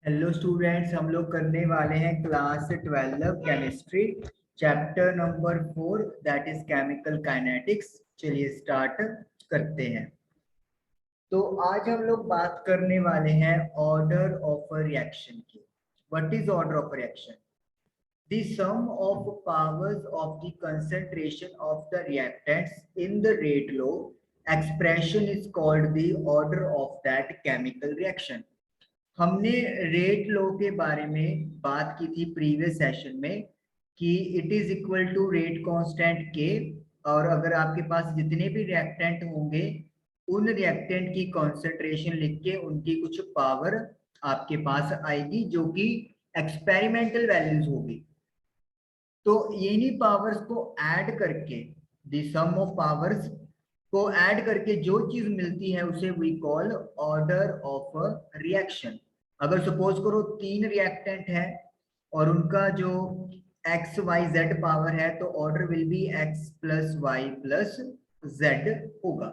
Hello students, हम लोग करने वाले हैं class 12 chemistry chapter number 4 that is chemical kinetics. चलिए स्टार्ट करते हैं। तो आज हम लोग बात करने वाले हैं ऑर्डर ऑफ अ रिएक्शन की। What is order of a reaction? The sum of powers of the concentration of the reactants in the rate law expression is called the order of that chemical reaction. हमने rate law के बारे में बात की थी previous session में कि it is equal to rate constant K, और अगर आपके पास जितने भी रिएक्टेंट होंगे उन रिएक्टेंट की कॉन्सेंट्रेशन लिख के उनकी कुछ पावर आपके पास आएगी जो कि एक्सपेरिमेंटल वैल्यूज होगी। तो इन्हीं पावर्स को ऐड करके, द सम ऑफ पावर्स को ऐड करके जो चीज मिलती है उसे we call order of reaction. अगर सपोज करो 3 रिएक्टेंट है और उनका जो एक्स वाई जेड पावर है तो order will be X plus Y plus Z होगा।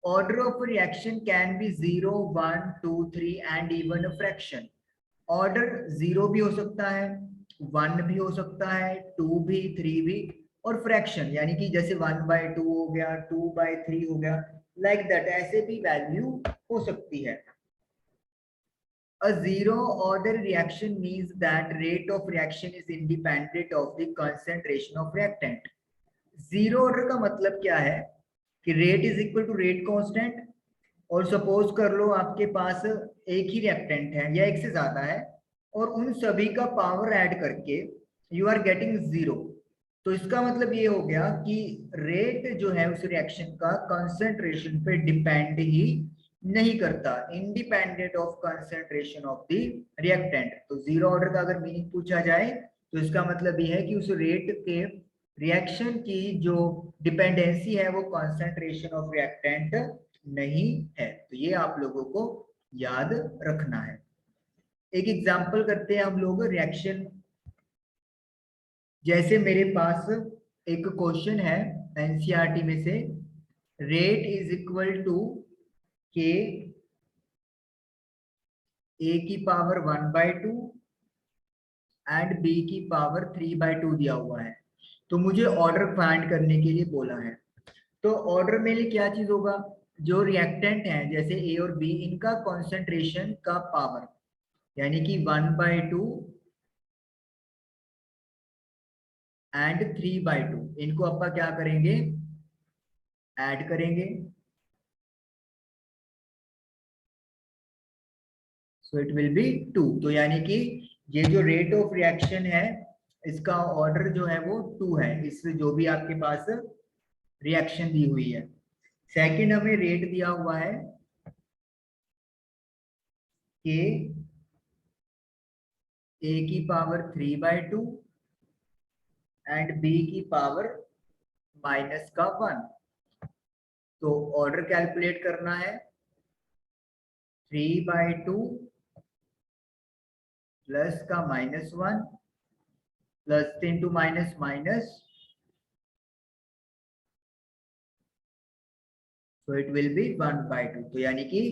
Order of reaction can be 0, 1, 2, 3 and even a fraction. Order 0 भी हो सकता है, 1 भी हो सकता है, 2 भी, 3 भी, और फ्रैक्शन यानी कि जैसे 1/2 हो गया, 2/3 हो गया, लाइक दैट ऐसे भी वैल्यू हो सकती है। A zero order reaction means that rate of reaction is independent of the concentration of reactant. Zero order का मतलब क्या है कि rate is equal to rate constant, और सपोज कर लो आपके पास एक ही रिएक्टेंट है या एक से ज्यादा है और उन सभी का पावर ऐड करके यू आर गेटिंग जीरो। तो इसका मतलब ये हो गया कि रेट जो है उस रिएक्शन का कंसंट्रेशन पे डिपेंड ही नहीं करता, independent of concentration of the reactant. तो जीरो ऑर्डर का अगर मीनिंग पूछा जाए तो इसका मतलब ये है कि उस रेट के रिएक्शन की जो डिपेंडेंसी है वो कंसंट्रेशन ऑफ रिएक्टेंट नहीं है। तो ये आप लोगों को याद रखना है। एक एग्जांपल करते हैं हम लोग रिएक्शन। जैसे मेरे पास एक क्वेश्चन है एनसीईआरटी में से, रेट इज इक्वल टू के ए की पावर 1/2 एंड बी की पावर 3/2 दिया हुआ है। तो मुझे ऑर्डर फाइंड करने के लिए बोला है। तो ऑर्डर में लिए क्या चीज होगा, जो रिएक्टेंट है जैसे ए और बी, इनका कॉन्सेंट्रेशन का पावर यानी कि 1/2 एंड 3/2, इनको अपन क्या करेंगे, ऐड करेंगे। So it will be 2। तो यानी कि ये जो रेट ऑफ रिएक्शन है इसका ऑर्डर जो है वो 2 है, इस जो भी आपके पास रिएक्शन दी हुई है। सेकंड हमें रेट दिया हुआ है कि ए की पावर 3/2 एंड बी की पावर माइनस का 1। तो ऑर्डर कैलकुलेट करना है 3/2 प्लस का -1 प्लस इंटू माइनस माइनस, तो इट विल बी 1/2। तो यानी कि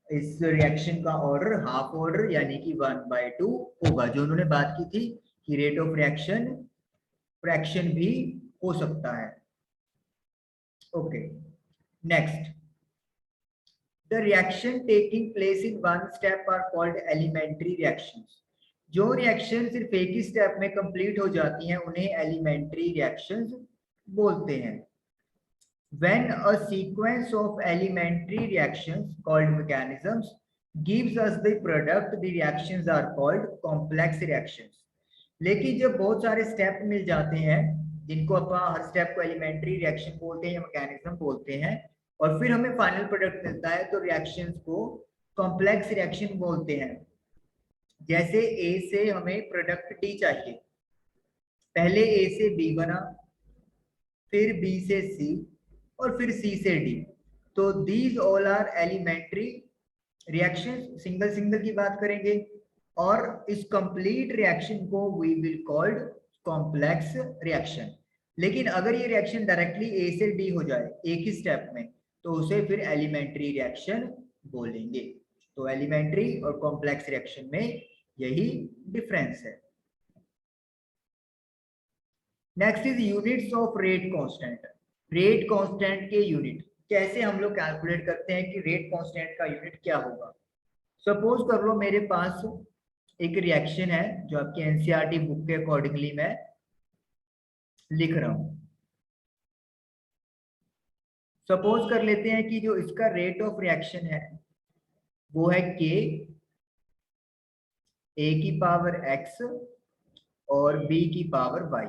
इस रिएक्शन का ऑर्डर हाफ ऑर्डर यानी कि 1/2 होगा। जो उन्होंने बात की थी कि रेट ऑफ रिएक्शन फ्रैक्शन भी हो सकता है। Okay, next, the reaction taking place in one step are called elementary reactions. जो रिएक्शन सिर्फ एक ही स्टेप में कंप्लीट हो जाती हैं उन्हें एलिमेंट्री रिएक्शंस बोलते हैं। When a sequence of elementary reactions called mechanisms gives us the product, the reactions are called complex reactions. लेकिन जब बहुत सारे स्टेप मिल जाते हैं जिनको अपन हर स्टेप को एलिमेंट्री रिएक्शन बोलते हैं या मैकेनिज्म बोलते हैं, और फिर हमें फाइनल प्रोडक्ट मिलता है तो रिएक्शंस को कॉम्प्लेक्स रिएक्शन बोलते हैं। जैसे ए से हमें प्रोडक्ट डी चाहिए, पहले ए से बी बना, फिर बी से सी, और फिर सी से डी। तो these all are elementary reaction. Single single की बात करेंगे और इस कंप्लीट रिएक्शन को we will called complex reaction. लेकिन अगर ये रिएक्शन डायरेक्टली ए से डी हो जाए एक ही स्टेप में तो उसे फिर एलिमेंट्री रिएक्शन बोलेंगे। तो एलिमेंट्री और कॉम्प्लेक्स रिएक्शन में यही डिफरेंस है। Next is units of rate constant. Rate constant के यूनिट कैसे हम लोग कैलकुलेट करते हैं कि रेट कांस्टेंट का यूनिट क्या होगा। सपोज कर लो मेरे पास एक रिएक्शन है जो आपकी एनसीईआरटी बुक के अकॉर्डिंगली मैं लिख रहा हूं। सपोज कर लेते हैं कि जो इसका रेट ऑफ रिएक्शन है वो है k a की पावर x और b की पावर y।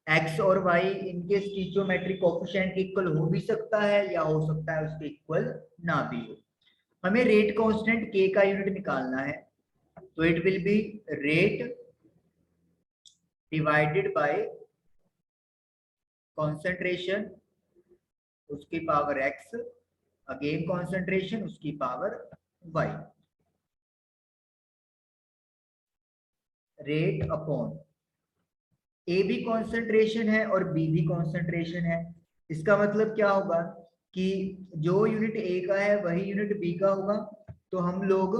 x और y इनके स्टीचियोमेट्रिक कोएफिशिएंट इक्वल हो भी सकता है या हो सकता है उसके इक्वल ना भी हो। हमें रेट कांस्टेंट k का यूनिट निकालना है, तो it will be rate divided by concentration उसकी पावर x, अगेन कॉन्सेंट्रेशन उसकी पावर y। रेट अपॉन ए भी कॉन्सेंट्रेशन है और बी भी कॉन्सेंट्रेशन है। इसका मतलब क्या होगा कि जो यूनिट ए का है वही यूनिट बी का होगा। तो हम लोग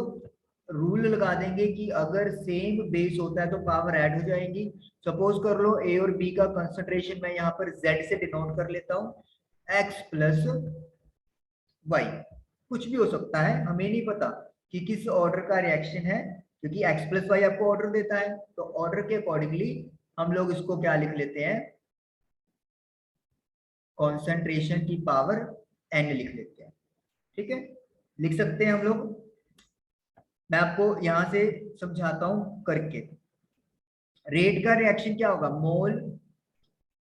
रूल लगा देंगे कि अगर सेम बेस होता है तो पावर ऐड हो जाएगी। सपोज कर लो ए और बी का कंसंट्रेशन मैं यहाँ पर z से डिनोट कर लेता हूँ, x प्लस y। कुछ भी हो सकता है, हमें नहीं पता कि किस ऑर्डर का रिएक्शन है, क्योंकि x प्लस वाई आपको ऑर्डर देता है। तो ऑर्डर के अकॉर्डिंगली हम लोग इसको क्या लिख लेते हैं, कॉन्सेंट्रेशन की पावर n लिख लेते हैं। ठीक है, लिख सकते हैं हम लोग। मैं आपको यहां से समझाता हूं करके। रेट का रिएक्शन क्या होगा, मोल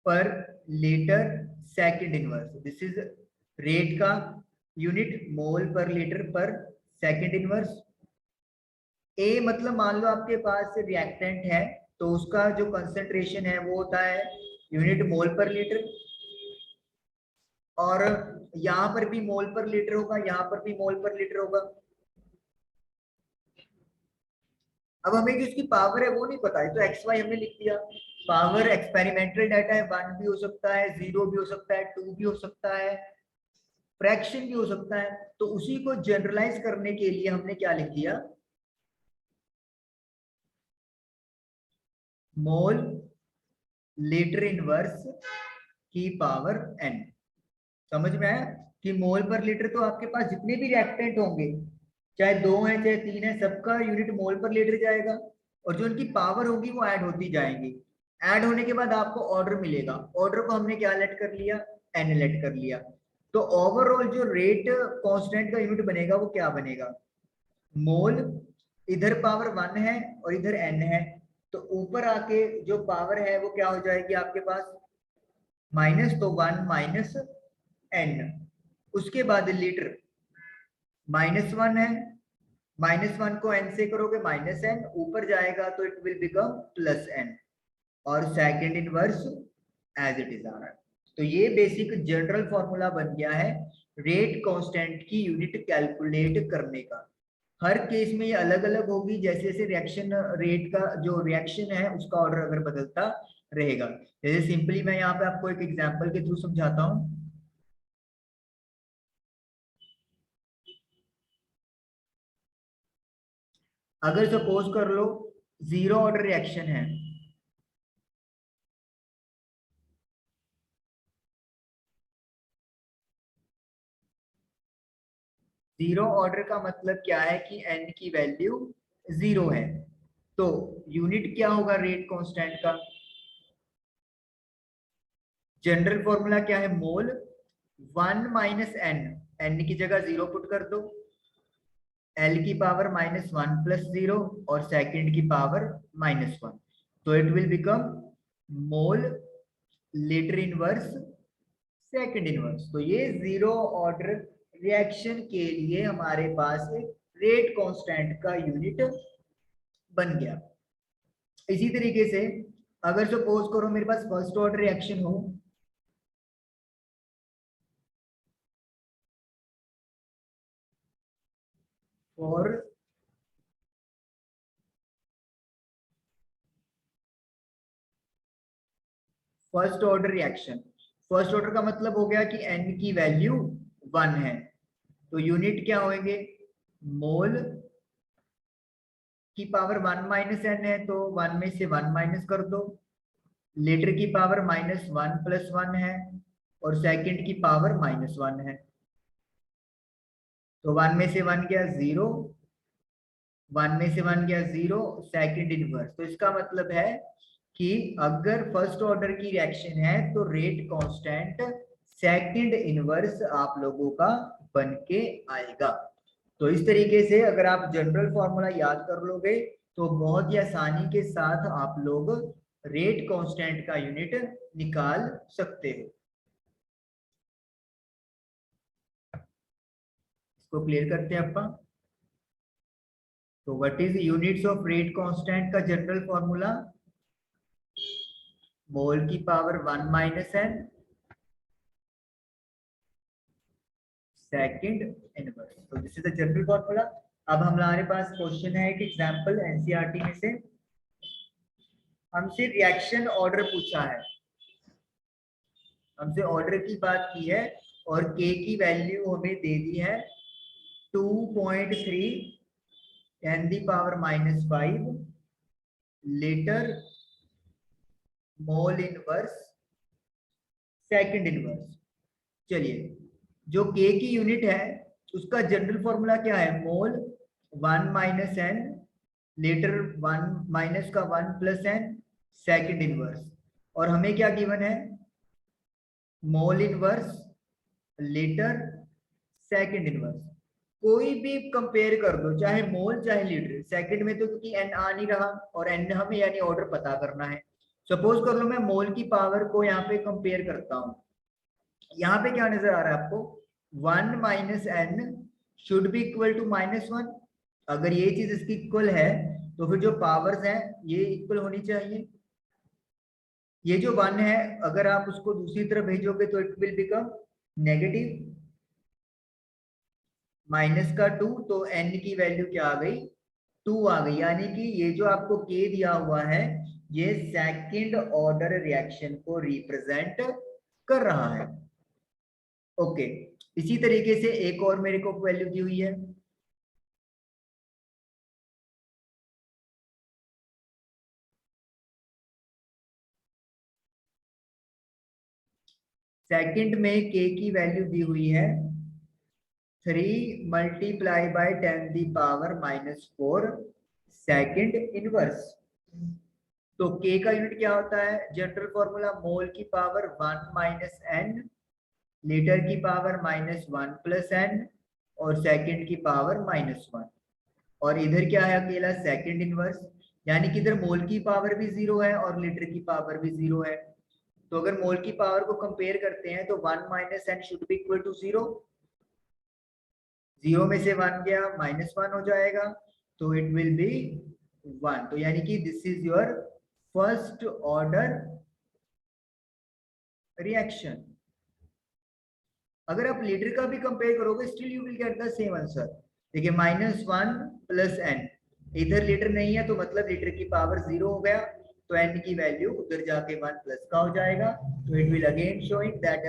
पर litre second inverse. This is rate का यूनिट, मोल पर लीटर पर सेकंड इनवर्स। ए मतलब मान लो आपके पास रिएक्टेंट है तो उसका जो कंसंट्रेशन है वो होता है यूनिट मोल पर लीटर, और यहां पर भी मोल पर लीटर होगा, यहां पर भी मोल पर लीटर होगा। अब हमें जो इसकी पावर है वो नहीं पता है, तो एक्स वाई हमने लिख दिया। पावर एक्सपेरिमेंटल डाटा है, 1 भी हो सकता है, 0 भी हो सकता है, 2 भी हो सकता है, फ्रैक्शन भी हो सकता है। तो उसी को जनरलाइज करने के लिए हमने क्या लिख दिया, मोल लीटर इनवर्स की पावर n। समझ में आया कि मोल पर लीटर तो आपके पास जितने भी रिएक्टेंट होंगे, चाहे 2 है चाहे 3 है, सबका यूनिट मोल पर लीटर जाएगा, और जो उनकी पावर होगी वो ऐड होती जाएंगी। ऐड होने के बाद आपको ऑर्डर मिलेगा, ऑर्डर को हमने क्या लेट कर लिया, n लेट कर लिया। तो ओवरऑल जो रेट कांस्टेंट का यूनिट बनेगा वो क्या बनेगा, मोल, इधर पावर 1 है और इधर n है, तो ऊपर आके जो पावर है वो क्या हो जाएगी आपके पास, माइनस, तो 1 माइनस n। उसके बाद लीटर -1 है, -1 को n से करोगे -n, ऊपर जाएगा तो इट विल बिकम +n, और second inverse as it is आ रहा है। तो ये बेसिक जनरल फॉर्मूला बन गया है रेट कांस्टेंट की यूनिट कैलकुलेट करने का। हर केस में ये अलग अलग होगी, जैसे जैसे रिएक्शन रेट का जो रिएक्शन है उसका ऑर्डर अगर बदलता रहेगा। जैसे सिंपली मैं यहाँ पे आपको एक एग्जांपल के थ्रू समझाता हूँ। अगर सपोज कर लो 0 ऑर्डर रिएक्शन है, जीरो ऑर्डर का मतलब क्या है कि n की वैल्यू 0 है, तो यूनिट क्या होगा रेट कांस्टेंट का, जनरल फॉर्मूला क्या है, मोल 1 माइनस n, n की जगह 0 पुट कर दो, l की पावर -1 प्लस 0 और सेकंड की पावर -1, तो it will become mole litre inverse second inverse. तो ये 0 ऑर्डर रिएक्शन के लिए हमारे पास रेट कांस्टेंट का यूनिट बन गया। इसी तरीके से अगर सपोज करो मेरे पास फर्स्ट ऑर्डर रिएक्शन हो, और first order reaction, first order का मतलब हो गया कि n की वैल्यू 1 है, तो यूनिट क्या होंगे, मोल की पावर 1 माइनस एन है तो 1 में से 1 माइनस कर दो, लीटर की पावर -1 + 1 है और सेकंड की पावर -1 है, तो 1 में से 1 गया 0, 1 में से 1 गया 0, सेकंड इनवर्स। तो इसका मतलब है कि अगर फर्स्ट ऑर्डर की रिएक्शन है तो रेट कांस्टेंट सेकंड इनवर्स आप लोगों का बन के आएगा। तो इस तरीके से अगर आप जनरल फॉर्मूला याद कर लोगे तो बहुत ही आसानी के साथ आप लोग रेट कांस्टेंट का यूनिट निकाल सकते हो। इसको क्लियर करते हैं अपन। तो what is units of rate constant का जनरल फॉर्मूला? मोल की power 1 minus N second inverse. तो this is the general formula. अब हमारे पास क्वेश्चन है एक एग्जांपल एनसीईआरटी में से, हमसे रिएक्शन ऑर्डर पूछा है, हमसे ऑर्डर की बात की है और के की वैल्यू हमें दे दी है 2.3 10⁻⁵ litre mole inverse second inverse. चलिए, जो के की यूनिट है उसका जनरल फॉर्मूला क्या है? मोल 1 माइनस एन लीटर 1 माइनस का 1 प्लस एन सेकंड इनवर्स, और हमें क्या गिवन है? Mole inverse litre second inverse. कोई भी कंपेयर कर दो, चाहे मोल चाहे लीटर, सेकंड में तो क्योंकि एन आ नहीं रहा और एन हमें यानी ऑर्डर पता करना है। सपोज कर लो मैं मोल की पावर को यहाँ पे कंपेयर करता हूँ, यहाँ पे क्या नजर आ रहा है आपको? 1 minus n should be equal to -1। अगर ये चीज इसकी इक्वल है तो फिर जो पावर्स हैं ये इक्वल होनी चाहिए। ये जो 1 है अगर आप उसको दूसरी तरफ भेजोगे तो इट विल बिकम नेगेटिव -2, तो n की वैल्यू क्या आ गई? 2 आ गई। यानी कि ये जो आपको k दिया हुआ है ये सेकंड ऑर्डर रिएक्शन को रिप्रेजेंट कर रहा है। ओके, इसी तरीके से एक और मेरे को वैल्यू दी हुई है, सेकंड में k की वैल्यू दी हुई है 3 मल्टीप्लाई बाय 10⁻⁴ सेकंड इनवर्स। तो k का यूनिट क्या होता है? जनरल फॉर्मूला मोल की पावर 1 माइनस एन लीटर की पावर -1 प्लस एन और सेकंड की पावर -1, और इधर क्या है? अकेला सेकंड इनवर्स। यानी कि इधर मोल की पावर भी 0 है और लीटर की पावर भी 0 है। तो अगर मोल की पावर को कंपेयर करते हैं तो 1 minus n should be equal to 0, 0 में से 1 गया -1 हो जाएगा, तो इट विल बी 1। तो यानी कि this is your first order reaction. अगर आप लीटर का भी कंपेयर करोगे still you will get the same answer. देखिए -1 प्लस एन, इधर लीटर नहीं है तो मतलब लीटर की पावर 0 हो गया, तो एन की वैल्यू उधर जाके 1 प्लस का हो जाएगा। तो it will again showing that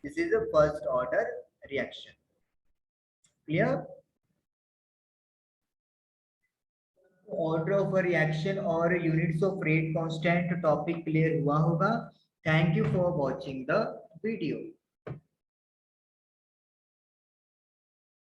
this is a first order reaction. Clear? Order of a reaction और units of rate constant topic clear हुआ होगा। Thank you for watching the video.